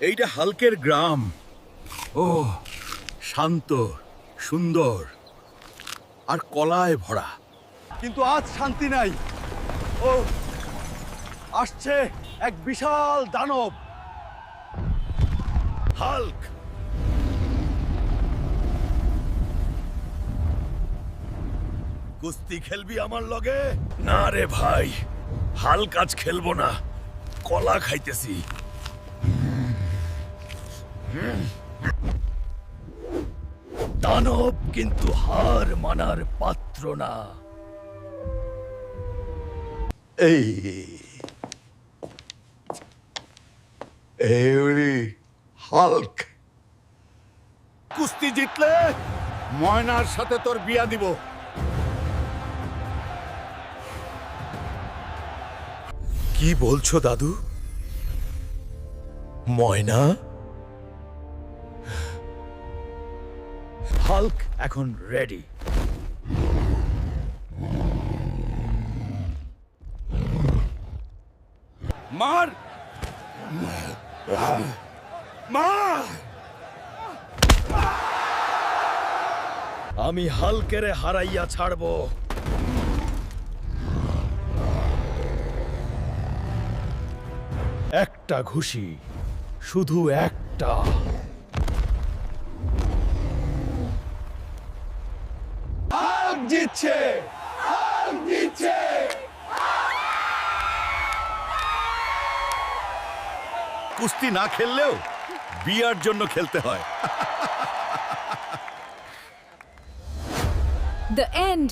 এইটা হাল্কের গ্রাম। ও শান্ত, সুন্দর আর কলায় ভরা। কিন্তু আজ শান্তি নাই। ও আসছে এক বিশাল দানব। হাল্ক, কুস্তি খেলবি আমার লগে? না রে ভাই, হাল্ক আজ খেলবো না, কলা খাইতেছি। দানব কিন্তু হার মানার পাত্র না। এই হাল্ক, কুস্তি জিতলে ময়নার সাথে তোর বিয়া দিব। কি বলছো দাদু? ময়না? হাল্ক এখন রেডি। মার! মার! আমি হাল্কেরে হারাইয়া ছাড়বো। একটা ঘুষি, শুধু একটা। হাল্ক জিতছে! হাল্ক জিতছে! কুস্তি না খেললেও বিয়ার জন্য খেলতে হয়। The end.